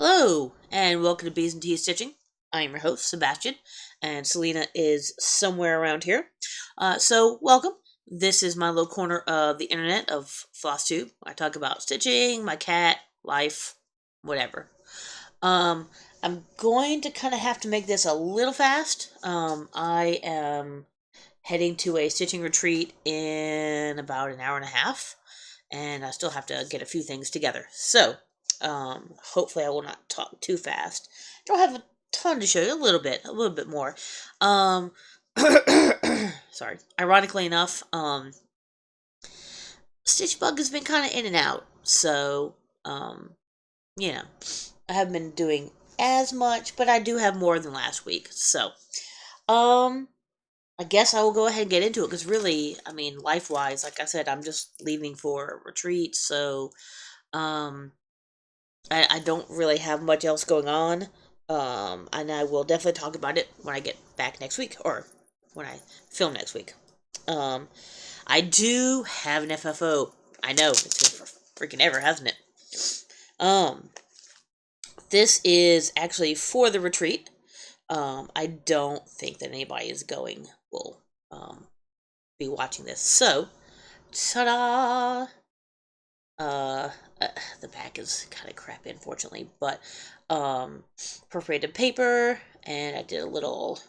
Hello, and welcome to Bees and Tea Stitching. I am your host, Sebastian, and Selena is somewhere around here. So, welcome. This is my little corner of the internet of Flosstube. I talk about stitching, my cat, life, whatever. Um, I'm going to kind of have to make this a little fast. I am heading to a stitching retreat in about an hour and a half, and I still have to get a few things together. So, hopefully I will not talk too fast. Don't have a ton to show you, a little bit more. Um, sorry. Ironically enough, Stitch Bug has been kind of in and out, so, you know, I haven't been doing as much, but I do have more than last week, so, um, I guess I will go ahead and get into it, because really, I mean, life-wise, like I said, I'm just leaving for a retreat, so, um, I don't really have much else going on. And I will definitely talk about it when I get back next week, or when I film next week. Um, I do have an FFO. I know, it's been for freaking ever, hasn't it? Um, this is actually for the retreat. I don't think that anybody is going will be watching this. So, ta-da! Uh, uh, the back is kind of crappy, unfortunately, but perforated paper, and I did a little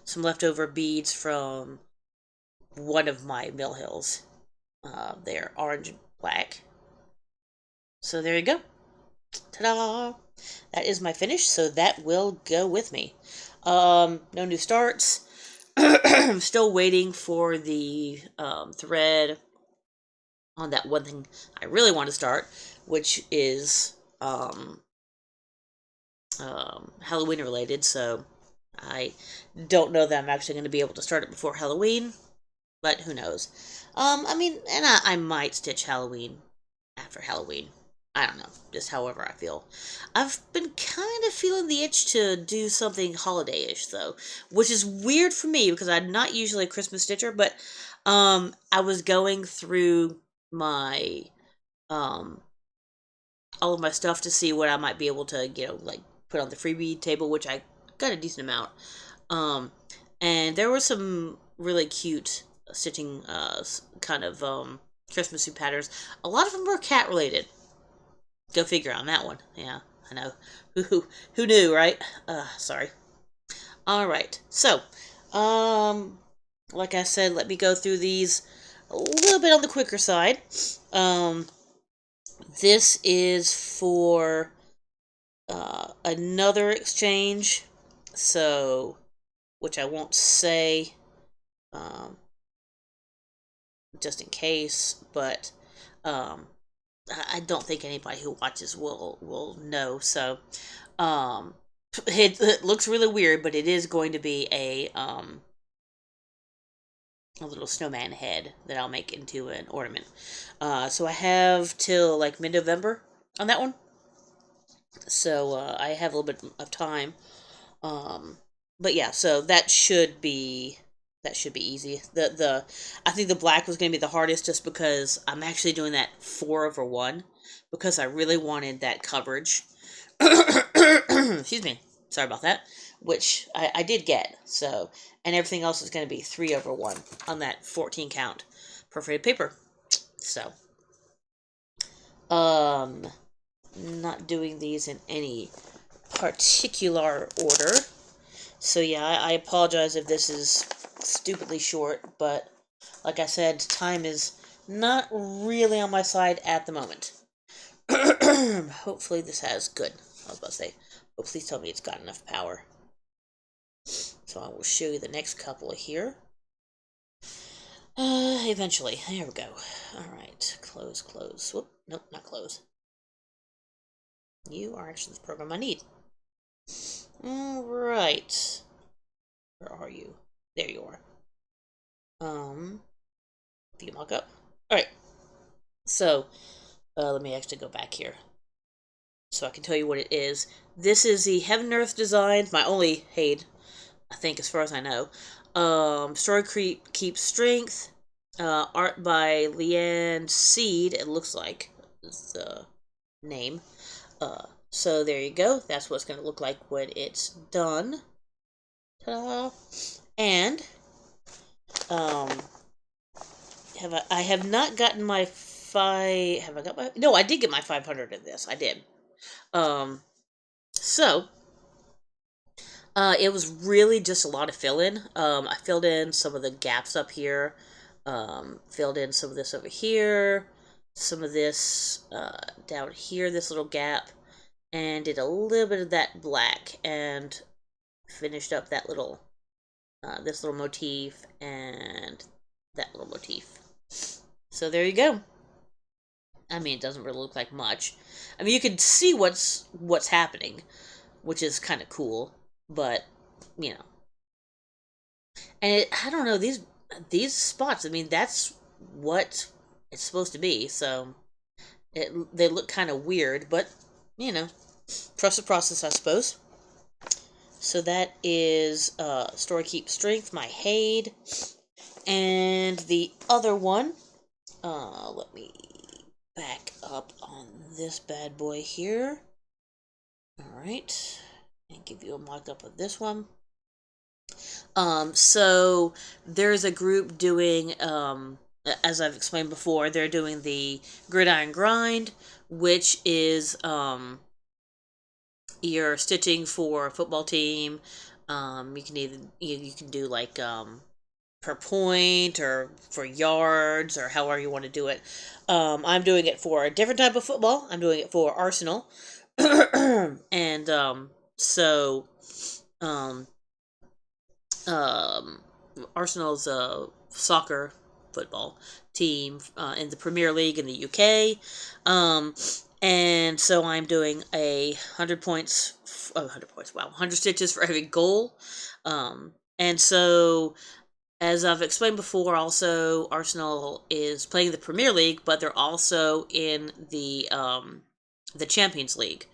some leftover beads from one of my mill hills. They're orange and black. So there you go. Ta-da! That is my finish, so that will go with me. No new starts. I'm still waiting for the thread on that one thing I really want to start, which is Halloween related. So I don't know that I'm actually going to be able to start it before Halloween, but who knows? I mean, and I might stitch Halloween after Halloween. I don't know, just however I feel. I've been kind of feeling the itch to do something holiday-ish, though, which is weird for me because I'm not usually a Christmas stitcher, but I was going through my um all of my stuff to see what I might be able to, like put on the freebie table, which I got a decent amount. Um, and there were some really cute stitching, kind of Christmassy patterns. A lot of them were cat related. Go figure on that one. Yeah, I know. Who knew, right? Sorry. All right. So, um, like I said, let me go through these a little bit on the quicker side. Um, this is for another exchange, so which I won't say, um, just in case, but um, I don't think anybody who watches will know. So it looks really weird, but it is going to be a little snowman head that I'll make into an ornament. So I have till like mid-November on that one. So I have a little bit of time. Um, but yeah, so that should be easy. The I think the black was going to be the hardest just because I'm actually doing that 4/1 because I really wanted that coverage. Excuse me. Sorry about that. Which I did get. So, and everything else is going to be 3/1 on that 14 count perforated paper. So, um, not doing these in any particular order. So yeah, I apologize if this is stupidly short, but like I said, time is not really on my side at the moment. Hopefully this has good. I was about to say, oh, please tell me it's got enough power. So I will show you the next couple here. Eventually. There we go. Alright, close, close. Whoop, nope, not close. You are actually the program I need. Alright. Where are you? There you are. If you mock up. Alright. So, let me actually go back here so I can tell you what it is. This is the Heaven and Earth Designs, my only Haid, I think, as far as I know. Story Creep Keeps Strength. Art by Leanne Seed, it looks like, is the name. So there you go. That's what it's going to look like when it's done. Ta-da! And um, I have not gotten my five. Have I got my? No, I did get my 500 in this. I did. Um, so it was really just a lot of fill in. I filled in some of the gaps up here. Filled in some of this over here. Some of this down here. This little gap, and did a little bit of that black, and finished up that little this little motif and that little motif. So there you go. I mean, it doesn't really look like much. I mean, you can see what's happening, which is kind of cool. But you know, and I don't know these spots. I mean, that's what it's supposed to be. So they look kind of weird, but you know, trust the process, I suppose. So that is Story Keep Strength, my Hade, and the other one. Let me back up on this bad boy here. All right, and give you a mock-up of this one. So there's a group doing, as I've explained before, they're doing the Gridiron Grind, which is you're stitching for a football team. You can you can do like per point or for yards or however you want to do it. I'm doing it for a different type of football. I'm doing it for Arsenal, and so um, um, Arsenal's a soccer football team in the Premier League in the UK. And so I'm doing 100 points, 100 points, wow, 100 stitches for every goal. And so, as I've explained before, also Arsenal is playing the Premier League, but they're also in the Champions League,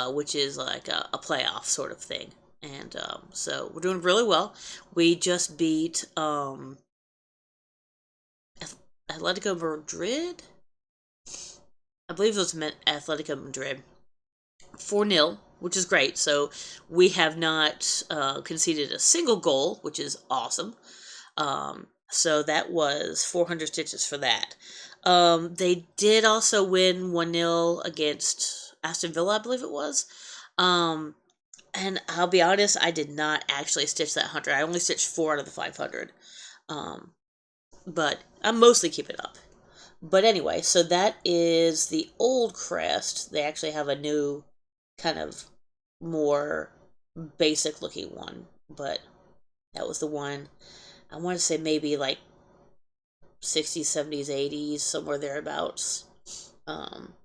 which is like a playoff sort of thing. And so we're doing really well. We just beat Atletico Madrid. I believe it was Atletico Madrid 4-0, which is great. So we have not conceded a single goal, which is awesome. So that was 400 stitches for that. They did also win 1-0 against Aston Villa, I believe it was. And I'll be honest, I did not actually stitch that 100. I only stitched 4 out of the 500. But I'm mostly keeping up. But anyway, so that is the old crest. They actually have a new, kind of more basic looking one. But that was the one, I want to say maybe like 60s, 70s, 80s, somewhere thereabouts. I'm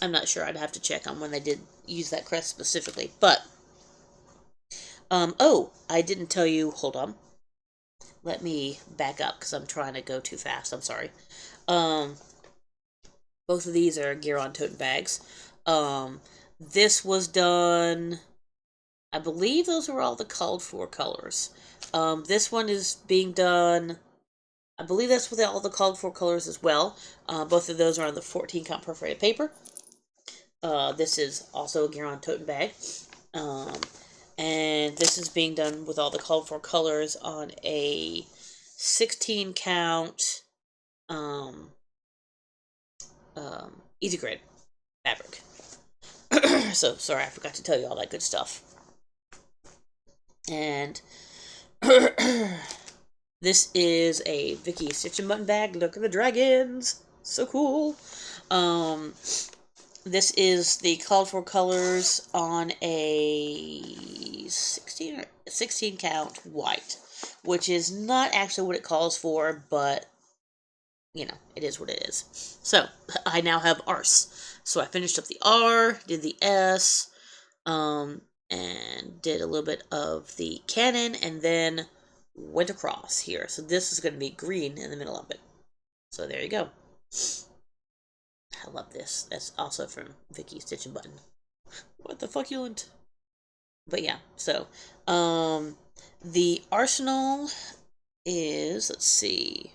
not sure. I'd have to check on when they did use that crest specifically. But, oh, I didn't tell you. Hold on. Let me back up because I'm trying to go too fast. I'm sorry. Both of these are gear on tote bags. This was done. I believe those were all the called for colors. This one is being done. I believe that's with all the called for colors as well. Both of those are on the 14 count perforated paper. This is also a gear on tote bag. And this is being done with all the called for colors on a 16 count easy grade fabric. So sorry, I forgot to tell you all that good stuff. And this is a Vicky Stitch and Button bag. Look at the dragons, so cool. This is the called for colors on a 16 count white, which is not actually what it calls for, but you know, it is what it is. So I now have Arse. So I finished up the R, did the S, and did a little bit of the cannon, and then went across here. So this is going to be green in the middle of it. So there you go. I love this. That's also from Vicky Stitch and Button. What the fuck, Eulant? But yeah, so the arsenal is, let's see.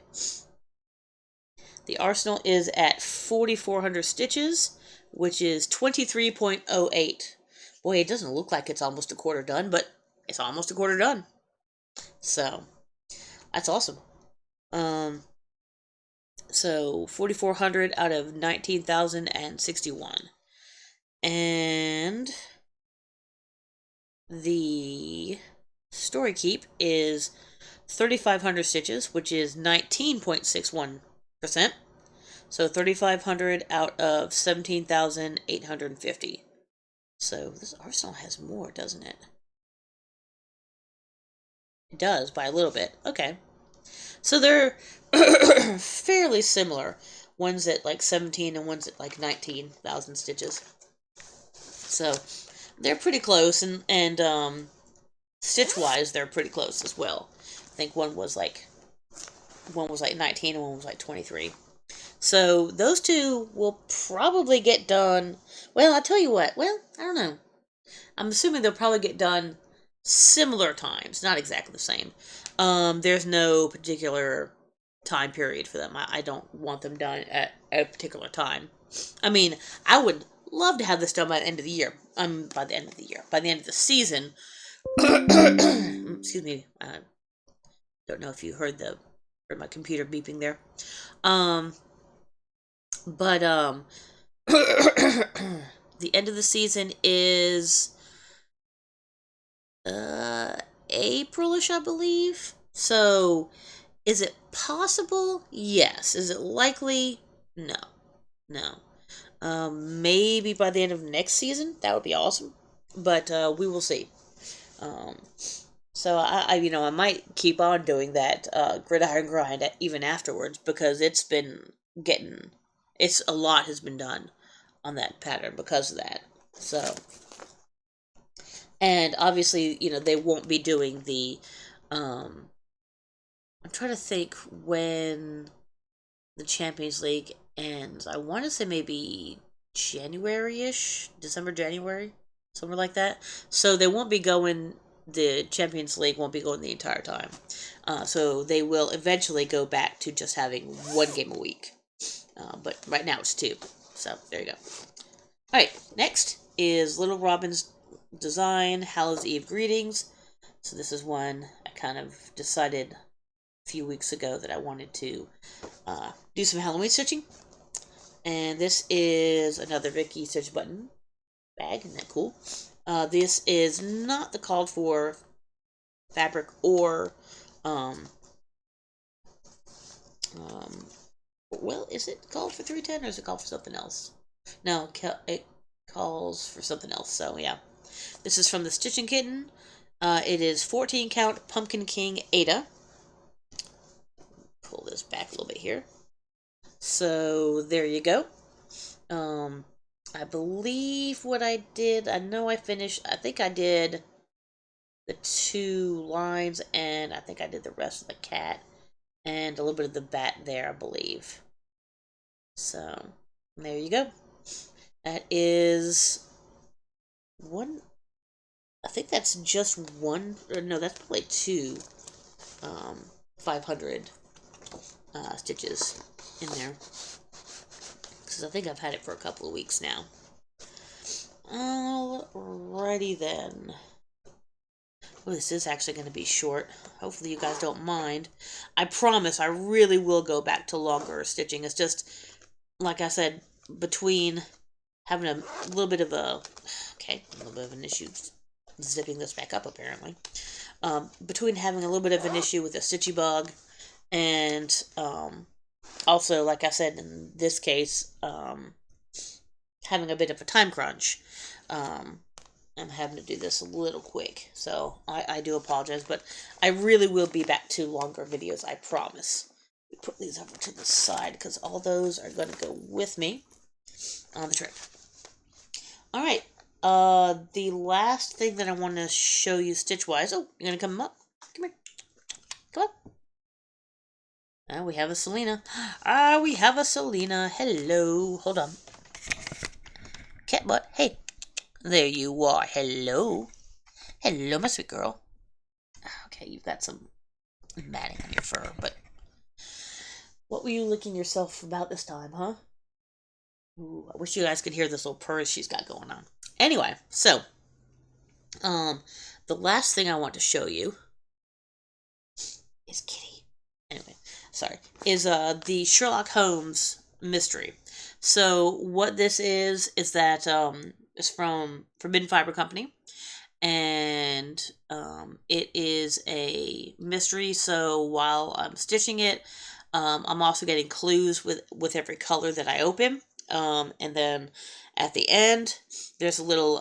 The arsenal is at 4,400 stitches, which is 23.08. Boy, it doesn't look like it's almost a quarter done, but it's almost a quarter done. So, that's awesome. Um, so 4,400 out of 19,061. And the story keep is 3,500 stitches, which is 19.61%. So 3,500 out of 17,850. So this arsenal has more, doesn't it? It does, by a little bit. Okay. So they're fairly similar. One's at like 17 and one's at like 19,000 stitches. So they're pretty close, and stitch-wise, they're pretty close as well. I think one was like 19 and one was like 23. So those two will probably get done. Well, I'll tell you what. Well, I don't know. I'm assuming they'll probably get done similar times, not exactly the same. There's no particular time period for them. I don't want them done at a particular time. I mean, I would love to have this done by the end of the year. By the end of the year. By the end of the season. Excuse me. I don't know if you heard my computer beeping there. But the end of the season is Aprilish, I believe. So, is it possible? Yes. Is it likely? No. No. Maybe by the end of next season. That would be awesome. But we will see. Um, so I might keep on doing that gridiron grind even afterwards because it's a lot has been done on that pattern because of that. So, and obviously, they won't be doing the. I'm trying to think when the Champions League ends. I want to say maybe January-ish, December, January, somewhere like that. So they won't be going. The Champions League won't be going the entire time. So they will eventually go back to just having one game a week. But right now it's two. So there you go. Alright, next is Little Robin's design, Hallows Eve Greetings. So this is one I kind of decided a few weeks ago that I wanted to do some Halloween stitching. And this is another Vicky Stitch Button bag. Isn't that cool? This is not the called for fabric or well, is it called for 310 or is it called for something else? No, it calls for something else. So yeah, this is from the Stitching Kitten. It is 14 count Pumpkin King Ada. Pull this back a little bit here. So there you go. I believe what I did. I know I finished. I think I did the 2 lines, and I think I did the rest of the cat and a little bit of the bat there, I believe. So there you go. That is one. I think that's just one. Or no, that's probably 2. 500 stitches in there because I think I've had it for a couple of weeks now. Alrighty then. Oh, this is actually going to be short. Hopefully you guys don't mind. I promise I really will go back to longer stitching. It's just, like I said, between having a little bit of a an issue zipping this back up apparently. Between having a little bit of an issue with a stitchy bug and also, like I said, in this case, having a bit of a time crunch. I'm having to do this a little quick, so I do apologize, but I really will be back to longer videos, I promise. Put these over to the side, because all those are going to go with me on the trip. Alright, the last thing that I want to show you stitch-wise... Oh, you're going to come up? Come here. Come on. We have a Selena. We have a Selena. Hello. Hold on. Cat butt. Hey. There you are. Hello. Hello, my sweet girl. Okay, you've got some matting on your fur, but what were you licking yourself about this time, huh? Ooh, I wish you guys could hear this little purr she's got going on. Anyway, so um, the last thing I want to show you is Kitty. Anyway, sorry, is the Sherlock Holmes mystery. So what this is that is from Forbidden Fiber Company, and it is a mystery. So while I'm stitching it, I'm also getting clues with every color that I open. And then at the end, there's a little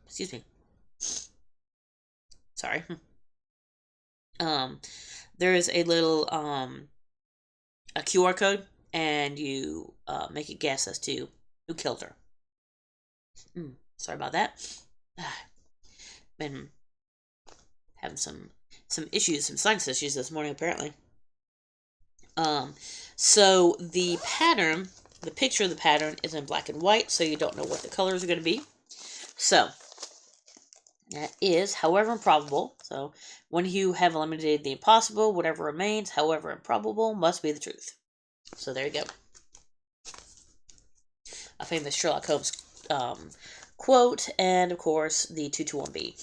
excuse me, sorry. Um, there is a little a QR code, and you make a guess as to who killed her. Sorry about that. Been having some issues, some sinus issues this morning apparently. So the pattern, the picture of the pattern is in black and white, so you don't know what the colors are going to be. So that is, however improbable. So when you have eliminated the impossible, whatever remains, however improbable, must be the truth. So there you go. A famous Sherlock Holmes quote, and of course the 221B.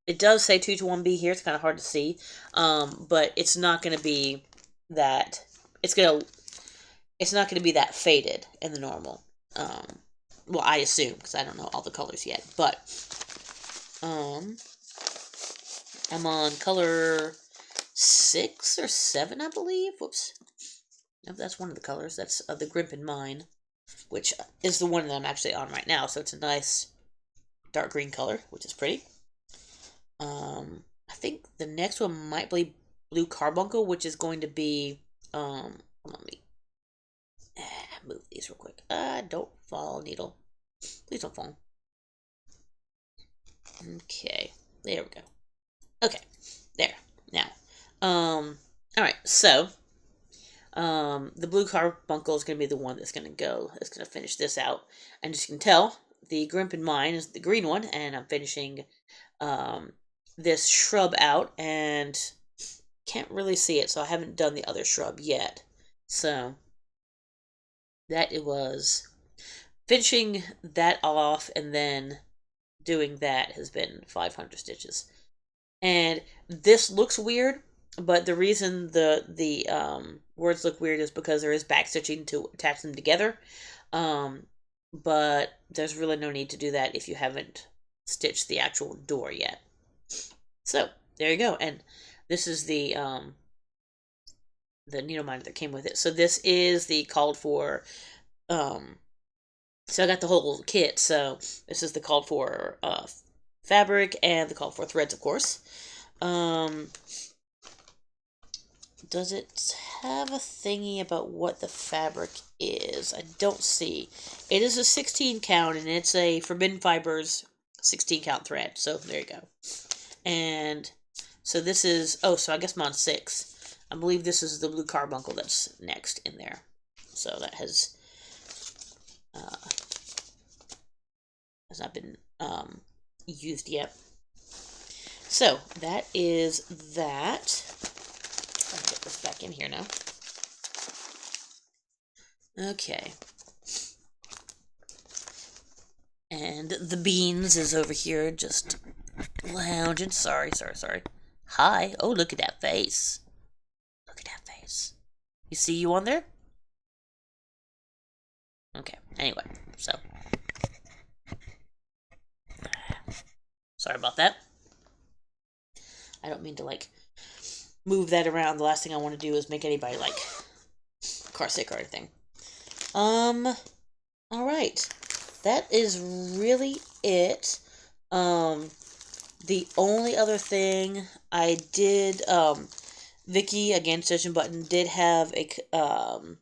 It does say 221B here. It's kind of hard to see, but it's not going to be that. It's not going to be that faded in the normal. Well, I assume, because I don't know all the colors yet, but I'm on color 6 or 7, I believe. Whoops. Nope, that's one of the colors. That's the Grimp in Mine, which is the one that I'm actually on right now. So it's a nice dark green color, which is pretty. I think the next one might be Blue Carbuncle, which is going to be, let me move these real quick. Don't fall, needle. Please don't fall. Okay, there we go. Okay, there. Now, alright, so, the Blue Carbuncle is going to be the one that's going to finish this out. And as you can tell, the Grimp in Mine is the green one, and I'm finishing, this shrub out, and can't really see it, so I haven't done the other shrub yet. So that it was finishing that off, and then doing that has been 500 stitches. And this looks weird, but the reason the words look weird is because there is back stitching to attach them together. But there's really no need to do that if you haven't stitched the actual door yet. So there you go. And this is the needle minder that came with it. So this is the called for. So I got the whole kit. So this is the called for fabric and the called for threads, of course. Does it have a thingy about what the fabric is? I don't see. It is a 16 count, and it's a Forbidden Fibers 16 count thread. So there you go. And so this is, so I guess I'm on 6. I believe this is the Blue Carbuncle that's next in there. So that has not been used yet. So that is that. I'll get this back in here now. Okay. And the Beans is over here just lounging. Sorry. Hi. Oh, look at that face. Look at that face. You see you on there? Okay. Anyway, so. Sorry about that. I don't mean to, move that around. The last thing I want to do is make anybody, car sick or anything. Alright. That is really it. The only other thing I did, Vicky, again, Stitch and Button, did have the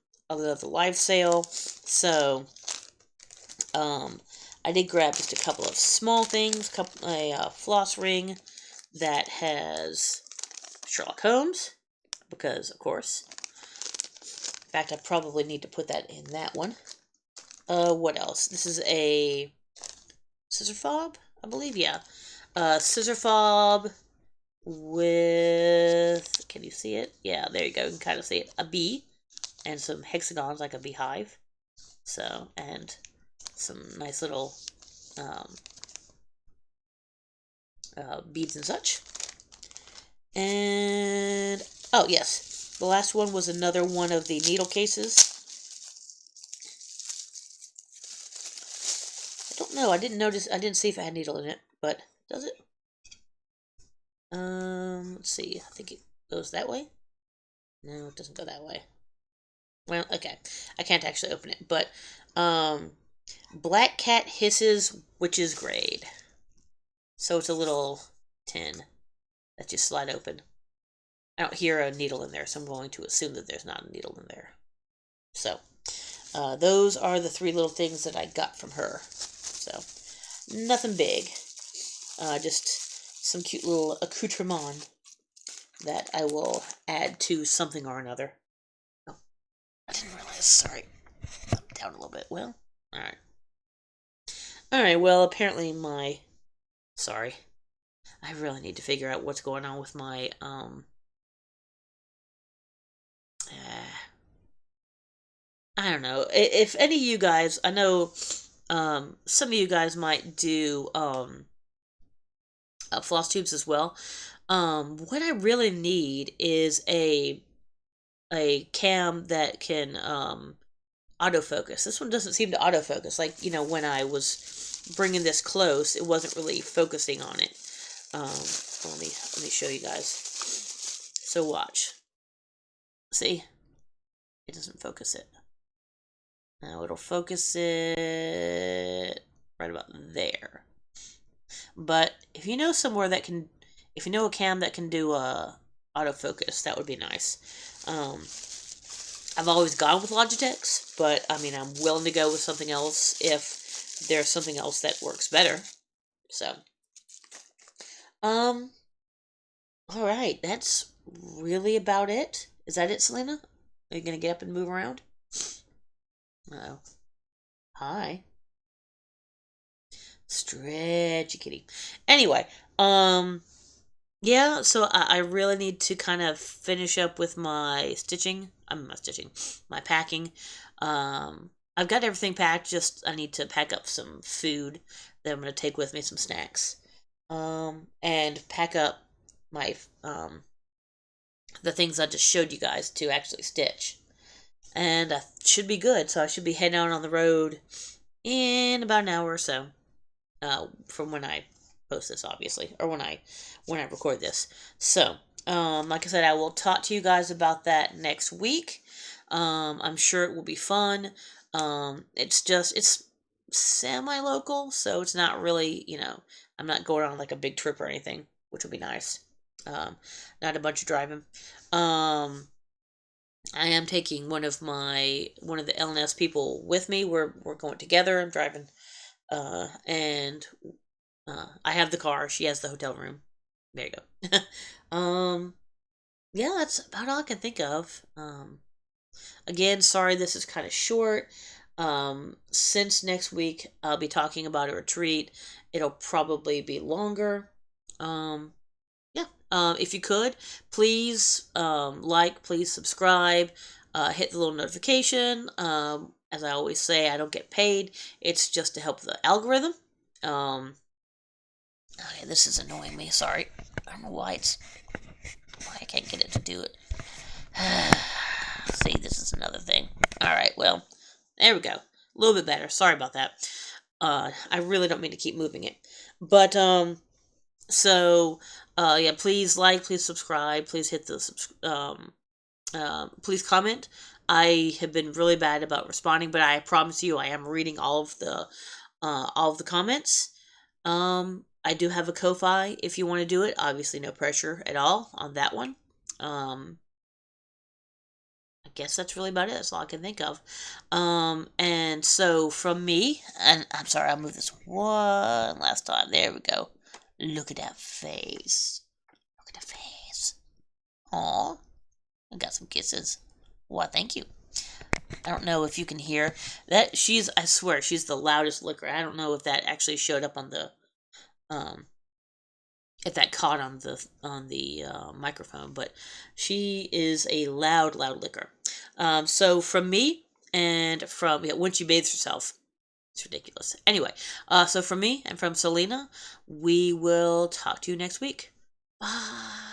live sale, so, I did grab just a couple of small things, a floss ring that has Sherlock Holmes, because, of course. In fact, I probably need to put that in that one. What else? This is a scissor fob, I believe, yeah. Scissor fob, with, can you see it? Yeah, there you go. You can kind of see it. A bee and some hexagons like a beehive. So, and some nice little um, beads and such. And, oh yes, the last one was another one of the needle cases. I don't know, I didn't see if it had needle in it, but does it? Let's see, I think it goes that way. No, it doesn't go that way. Well, okay, I can't actually open it, but, Black Cat Hisses Witch's Grade. So it's a little tin that you slide open. I don't hear a needle in there, so I'm going to assume that there's not a needle in there. So, those are the 3 little things that I got from her. So, nothing big. Just some cute little accoutrement that I will add to something or another. Oh, I didn't realize. Sorry. Down a little bit. Well, alright. Alright, well, apparently my... Sorry. I really need to figure out what's going on with my, I don't know. If any of you guys, I know, some of you guys might do, floss tubes as well. What I really need is a cam that can, autofocus. This one doesn't seem to autofocus. Like, when I was bringing this close, it wasn't really focusing on it. Let me show you guys. So watch. See? It doesn't focus it. Now it'll focus it right about there. But if you know somewhere that can, if you know a cam that can do autofocus, that would be nice. I've always gone with Logitech's, but I mean, I'm willing to go with something else if there's something else that works better. So, all right, that's really about it. Is that it, Selena? Are you gonna get up and move around? Uh-oh. Hi. Stretchy kitty. Anyway, yeah, so I really need to kind of finish up with my stitching. I'm not stitching, my packing. I've got everything packed, just I need to pack up some food that I'm going to take with me, some snacks. And pack up my, the things I just showed you guys to actually stitch. And I should be good, so I should be heading out on the road in about an hour or so. From when I post this, obviously, or when I record this. So, like I said, I will talk to you guys about that next week. I'm sure it will be fun. It's semi-local, so it's not really, I'm not going on like a big trip or anything, which will be nice. Not a bunch of driving. I am taking one of the LNS people with me. We're going together. I'm driving. And I have the car. She has the hotel room. There you go. Yeah, that's about all I can think of. Again, sorry this is kind of short. Since next week I'll be talking about a retreat, it'll probably be longer. Yeah. If you could, please please subscribe, hit the little notification. As I always say, I don't get paid. It's just to help the algorithm. Okay, this is annoying me. Sorry. I don't know why I can't get it to do it. See, this is another thing. Alright, well, there we go. A little bit better. Sorry about that. I really don't mean to keep moving it. But, so, yeah, please please subscribe, please hit the, please comment. I have been really bad about responding, but I promise you I am reading all of the comments. I do have a Ko-Fi if you want to do it. Obviously, no pressure at all on that one. I guess that's really about it. That's all I can think of. And so from me, and I'm sorry, I'll move this one last time. There we go. Look at that face. Look at that face. Aw. I got some kisses. Why, thank you. I don't know if you can hear that. I swear, she's the loudest licker. I don't know if that actually showed up on the, if that caught on the microphone, but she is a loud, loud licker. So from me and from when she bathes herself, it's ridiculous. Anyway, so from me and from Selena, we will talk to you next week. Bye.